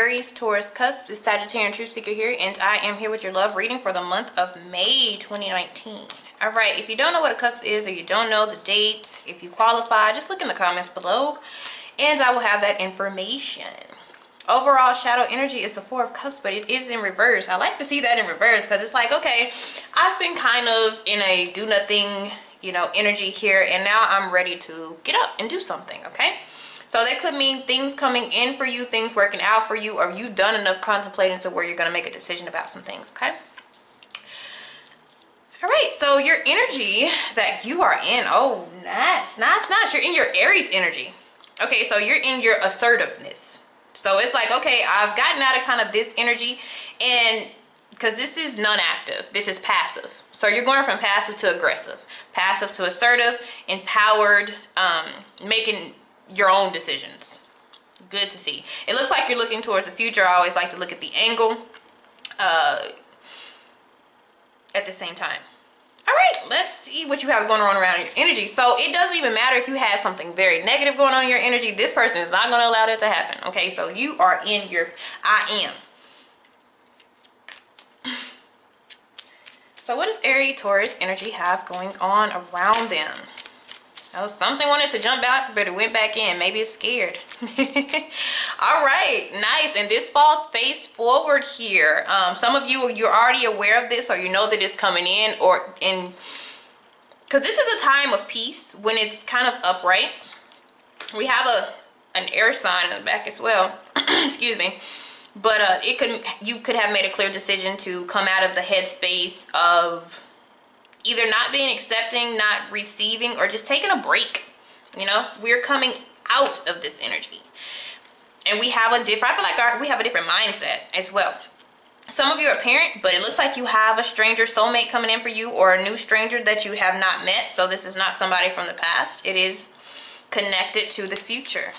Aries, Taurus, Cusp. It's Sagittarian Truth Seeker here, and I am here with your love reading for the month of May 2019. All right, if you don't know what a cusp is or you don't know the date, if you qualify, just look in the comments below, and I will have that information. Overall shadow energy is the Four of Cups, but it is in reverse. I like to see that in reverse because it's like, okay, I've been kind of in a do nothing, energy here, and now I'm ready to get up and do something, okay? So that could mean things coming in for you, things working out for you, or you done enough contemplating to where you're going to make a decision about some things, okay? All right, so your energy that you are in, oh, nice. You're in your Aries energy. Okay, so you're in your assertiveness. So it's like, okay, I've gotten out of kind of this energy, and because this is non-active, this is passive. So you're going from passive to aggressive, passive to assertive, empowered, making your own decisions. Good to see. It looks like you're looking towards the future. I always like to look at the angle at the same time. All right, let's see what you have going on around your energy. So it doesn't even matter if you had something very negative going on in your energy. This person is not going to allow that to happen. Okay, so you are in your I am. So what does Aries, Taurus energy have going on around them? Oh, something wanted to jump out, but it went back in. Maybe it's scared. All right, nice. And this falls face forward here. Some of you, you're already aware of this, or you know that it's coming in, or in, because this is a time of peace when it's kind of upright. We have an air sign in the back as well. Excuse me. But you could have made a clear decision to come out of the headspace of either not being accepting, not receiving, or just taking a break. We're coming out of this energy, and we have a different, I feel like we have a different mindset as well. Some of you are a parent, but it looks like you have a stranger soulmate coming in for you, or a new stranger that you have not met. So this is not somebody from the past. It is connected to the future.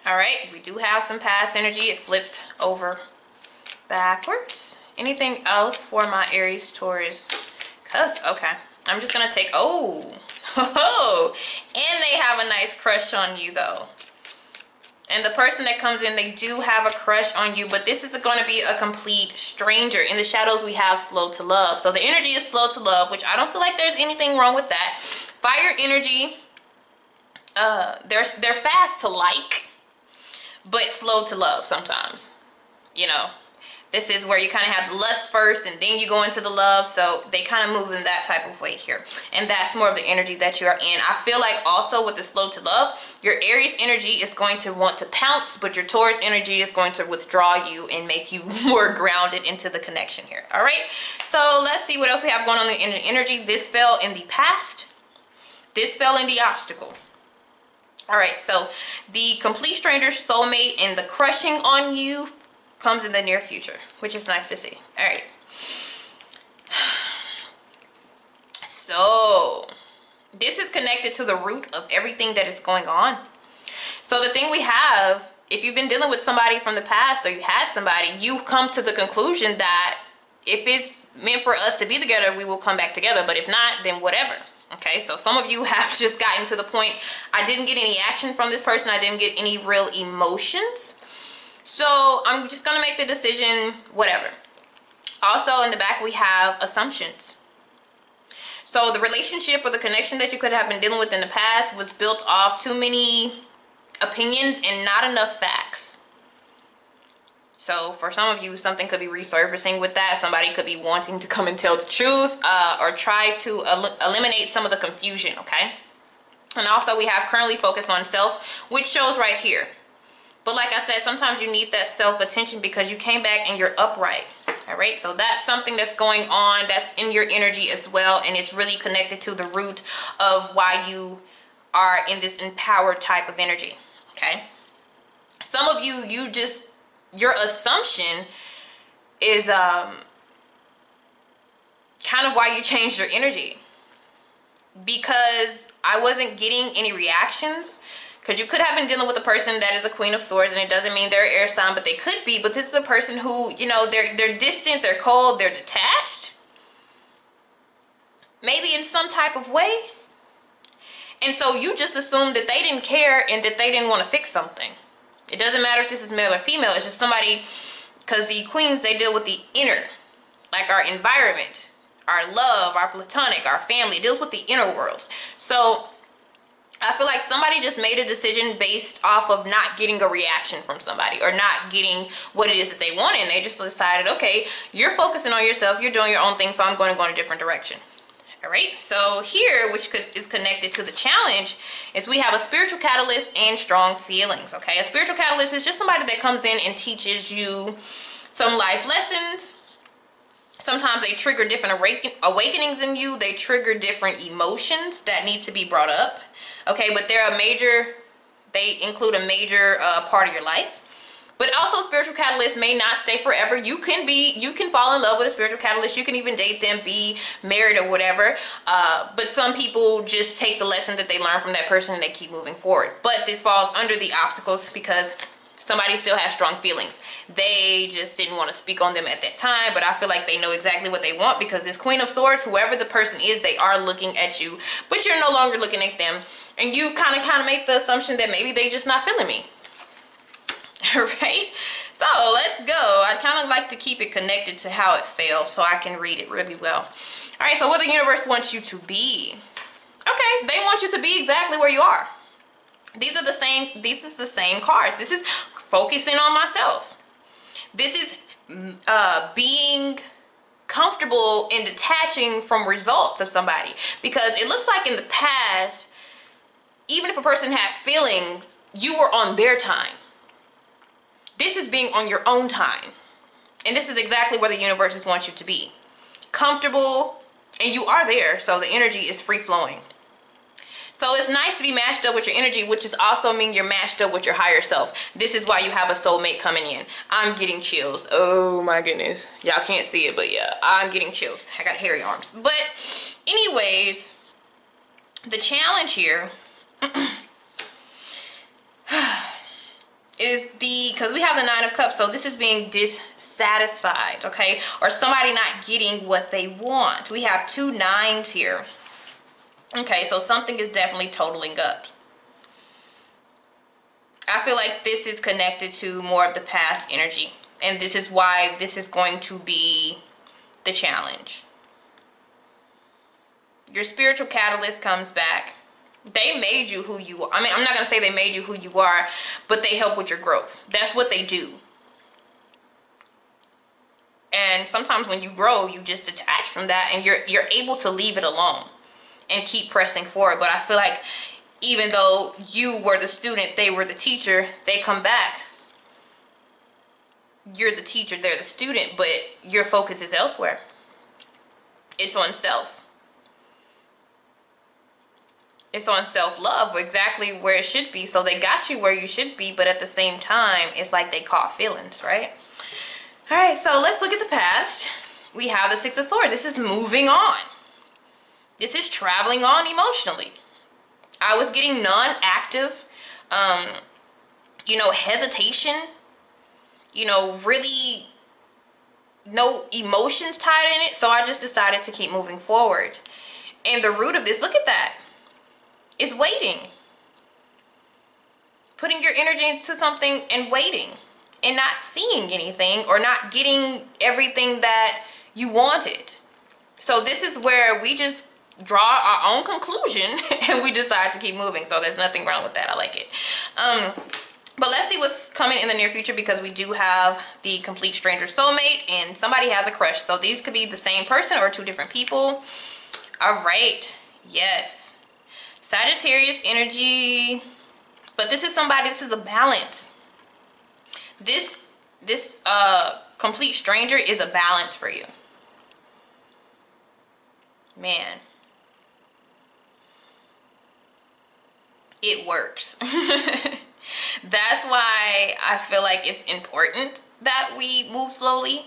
All right, we do have some past energy. It flipped over backwards. Anything else for my Aries, Taurus, Cusp? Okay, I'm just gonna take, oh, and they have a nice crush on you though. And the person that comes in, they do have a crush on you, but this is going to be a complete stranger. In the shadows, we have slow to love. So the energy is slow to love, which I don't feel like there's anything wrong with that. Fire energy, they're fast to like, but slow to love sometimes. This is where you kind of have the lust first, and then you go into the love. So they kind of move in that type of way here, and that's more of the energy that you are in. I feel like also with the slow to love, your Aries energy is going to want to pounce, but your Taurus energy is going to withdraw you and make you more grounded into the connection here. All right, so let's see what else we have going on in the energy. This fell in the past, this fell in the obstacle. All right, so the complete stranger, soulmate, and the crushing on you comes in the near future, which is nice to see. All right, so this is connected to the root of everything that is going on. So the thing we have, if you've been dealing with somebody from the past, or you had somebody, you come to the conclusion that if it's meant for us to be together, we will come back together, but if not, then whatever. Okay, so some of you have just gotten to the point, I didn't get any action from this person, I didn't get any real emotions, so I'm just going to make the decision, whatever. Also in the back, we have assumptions. So the relationship or the connection that you could have been dealing with in the past was built off too many opinions and not enough facts. So for some of you, something could be resurfacing with that. Somebody could be wanting to come and tell the truth, or try to eliminate some of the confusion, okay? And also we have currently focused on self, which shows right here. But like I said, sometimes you need that self-attention because you came back and you're upright. All right, so that's something that's going on, that's in your energy as well, and it's really connected to the root of why you are in this empowered type of energy, okay? Some of you, your assumption is kind of why you changed your energy, because I wasn't getting any reactions. Because you could have been dealing with a person that is a Queen of Swords, and it doesn't mean they're an air sign, but they could be. But this is a person who, they're distant, they're cold, they're detached. Maybe in some type of way. And so you just assume that they didn't care and that they didn't want to fix something. It doesn't matter if this is male or female. It's just somebody, because the queens, they deal with the inner, like our environment, our love, our platonic, our family. It deals with the inner world. So I feel like somebody just made a decision based off of not getting a reaction from somebody or not getting what it is that they wanted. And they just decided, okay, you're focusing on yourself, you're doing your own thing, so I'm going to go in a different direction. All right, so here, which is connected to the challenge, is we have a spiritual catalyst and strong feelings, okay? A spiritual catalyst is just somebody that comes in and teaches you some life lessons. Sometimes they trigger different awakenings in you. They trigger different emotions that need to be brought up, okay? But they include a major part of your life. But also, spiritual catalysts may not stay forever. You can fall in love with a spiritual catalyst. You can even date them, be married or whatever. But some people just take the lesson that they learn from that person and they keep moving forward. But this falls under the obstacles because somebody still has strong feelings. They just didn't want to speak on them at that time, but I feel like they know exactly what they want because this Queen of Swords, whoever the person is, they are looking at you, but you're no longer looking at them. And you kind of make the assumption that maybe they just not feeling me. Right? So let's go. I kind of like to keep it connected to how it felt so I can read it really well. All right, so what the universe wants you to be. Okay, they want you to be exactly where you are. These is the same cards. This is focusing on myself. This is being comfortable in detaching from results of somebody, because it looks like in the past, even if a person had feelings, you were on their time. This is being on your own time. And this is exactly where the universe wants you to be. Comfortable, and you are there, so the energy is free flowing. So it's nice to be matched up with your energy, which is also mean you're matched up with your higher self. This is why you have a soulmate coming in. I'm getting chills. Oh my goodness. Y'all can't see it, but yeah, I'm getting chills. I got hairy arms. But anyways, the challenge here is because we have the Nine of Cups, so this is being dissatisfied, okay? Or somebody not getting what they want. We have 2 nines here. Okay, so something is definitely totaling up. I feel like this is connected to more of the past energy. And this is why this is going to be the challenge. Your spiritual catalyst comes back. They made you who you are. I mean, I'm not going to say they made you who you are, but they help with your growth. That's what they do. And sometimes when you grow, you just detach from that and you're able to leave it alone and keep pressing forward. But I feel like even though you were the student, they were the teacher, they come back. You're the teacher, they're the student, but your focus is elsewhere. It's on self. It's on self-love, exactly where it should be. So they got you where you should be, but at the same time, it's like they caught feelings, right? All right, so let's look at the past. We have the Six of Swords. This is moving on. This is traveling on emotionally. I was getting non-active, hesitation, really no emotions tied in it. So I just decided to keep moving forward. And the root of this, look at that, is waiting. Putting your energy into something and waiting and not seeing anything or not getting everything that you wanted. So this is where we just draw our own conclusion and we decide to keep moving. So there's nothing wrong with that. I like it. But let's see what's coming in the near future, because we do have the complete stranger soulmate and somebody has a crush. So these could be the same person or 2 different people. All right. Yes. Sagittarius energy. But this is somebody, this is a balance. This complete stranger is a balance for you. Man. It works. That's why I feel like it's important that we move slowly,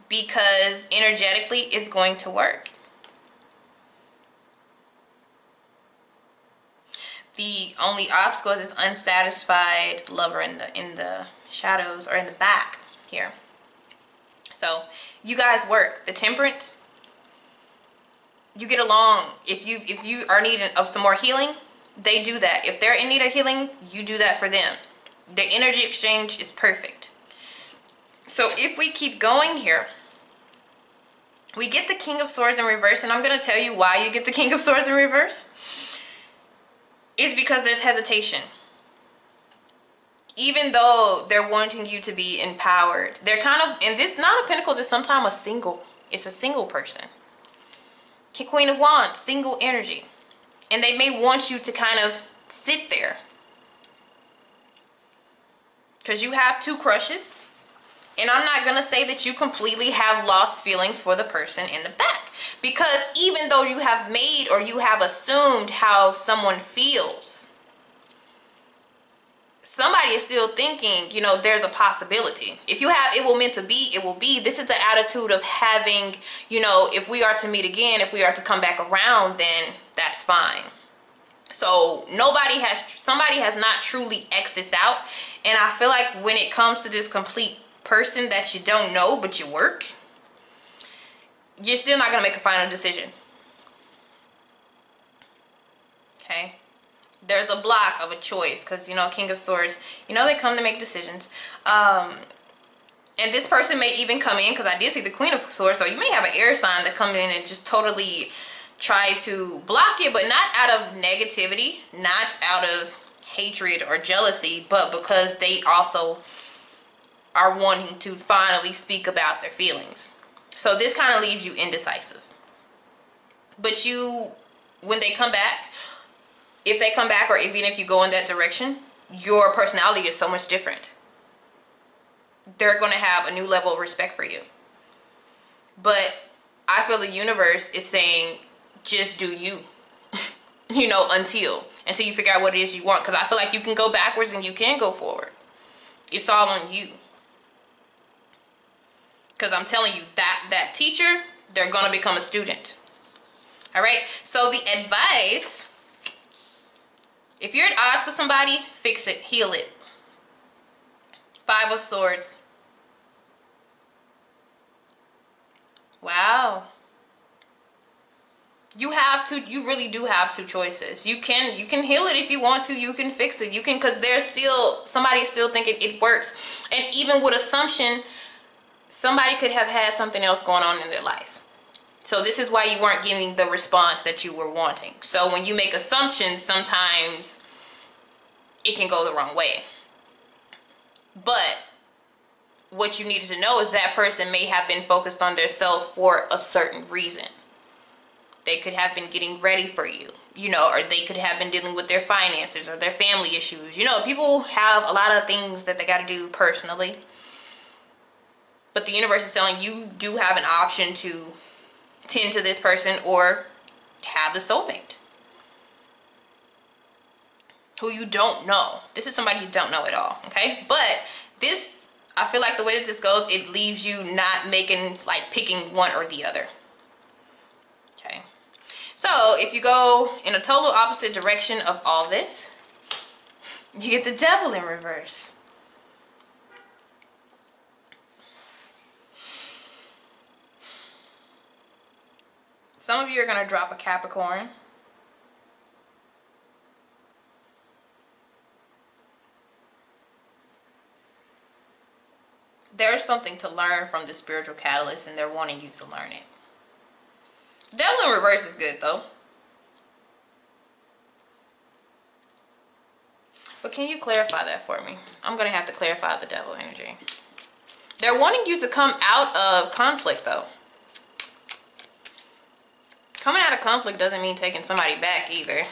because energetically it's going to work. The only obstacle is this unsatisfied lover in the shadows or in the back here. So you guys work. The Temperance, you get along. If you are needing of some more healing, they do that. If they're in need of healing, you do that for them. The energy exchange is perfect. So if we keep going here, we get the King of Swords in reverse, and I'm going to tell you why you get the King of Swords in reverse. It's because there's hesitation. Even though they're wanting you to be empowered, they're kind of, and this Nine of Pentacles is sometimes a single. It's a single person. Queen of Wands, single energy. And they may want you to kind of sit there. Because you have two crushes. And I'm not going to say that you completely have lost feelings for the person in the back. Because even though you have made or you have assumed how someone feels, somebody is still thinking, you know, there's a possibility. If you have, it will meant to be, it will be. This is the attitude of having, you know, if we are to meet again, if we are to come back around, then that's fine. So somebody has not truly X'd this out. And I feel like when it comes to this complete person that you don't know, but you work, you're still not going to make a final decision. Okay? There's a block of a choice because, you know, King of Swords, you know, they come to make decisions. And this person may even come in, because I did see the Queen of Swords, so you may have an air sign that come in and just totally try to block it, but not out of negativity, not out of hatred or jealousy, but because they also are wanting to finally speak about their feelings. So this kind of leaves you indecisive. But you, when they come back, if they come back, or even if you go in that direction, your personality is so much different. They're going to have a new level of respect for you. But I feel the universe is saying, just do you. You know, until you figure out what it is you want. Because I feel like you can go backwards and you can go forward. It's all on you. Because I'm telling you, that teacher, they're going to become a student. All right? So the advice, if you're at odds with somebody, fix it, heal it. Five of Swords. Wow. You really do have two choices. You can heal it if you want to. You can fix it. You can, because somebody is still thinking it works. And even with assumption, somebody could have had something else going on in their life. So this is why you weren't getting the response that you were wanting. So when you make assumptions, sometimes it can go the wrong way. But what you needed to know is that person may have been focused on their self for a certain reason. They could have been getting ready for you, you know, or they could have been dealing with their finances or their family issues. You know, people have a lot of things that they got to do personally. But the universe is telling you do have an option to tend to this person or have the soulmate who you don't know. This is somebody you don't know at all, okay? But this, I feel like the way that this goes, it leaves you not picking one or the other. Okay. So if you go in a total opposite direction of all this, you get the Devil in reverse. Some of you are going to drop a Capricorn. There's something to learn from the spiritual catalyst, and they're wanting you to learn it. Devil in reverse is good, though. But can you clarify that for me? I'm going to have to clarify the Devil energy. They're wanting you to come out of conflict, though. Coming out of conflict doesn't mean taking somebody back either.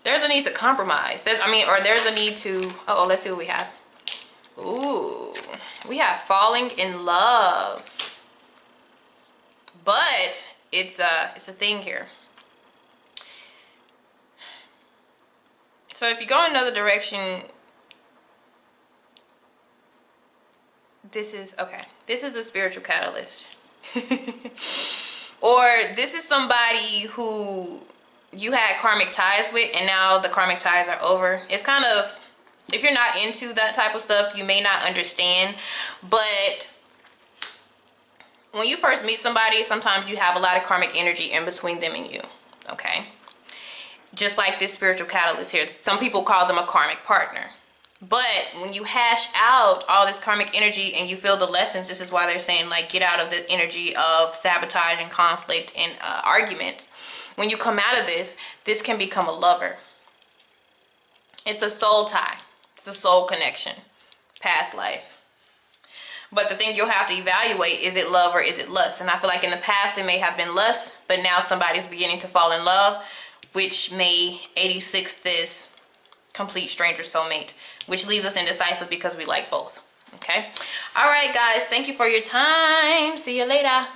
There's a need to compromise. There's a need to... let's see what we have. Ooh. We have falling in love. But it's a thing here. So if you go another direction, this is a spiritual catalyst. Or this is somebody who you had karmic ties with and now the karmic ties are over. It's kind of, if you're not into that type of stuff, you may not understand. But when you first meet somebody, sometimes you have a lot of karmic energy in between them and you. Okay? just like this spiritual catalyst here. Some people call them a karmic partner. But when you hash out all this karmic energy and you feel the lessons, this is why they're saying, like, get out of the energy of sabotage and conflict and arguments. When you come out of this, this can become a lover. It's a soul tie. It's a soul connection. Past life. But the thing you'll have to evaluate, is it love or is it lust? And I feel like in the past it may have been lust, but now somebody's beginning to fall in love, which may 86 this complete stranger soulmate, which leaves us indecisive because we like both. Okay? All right, guys. Thank you for your time. See you later.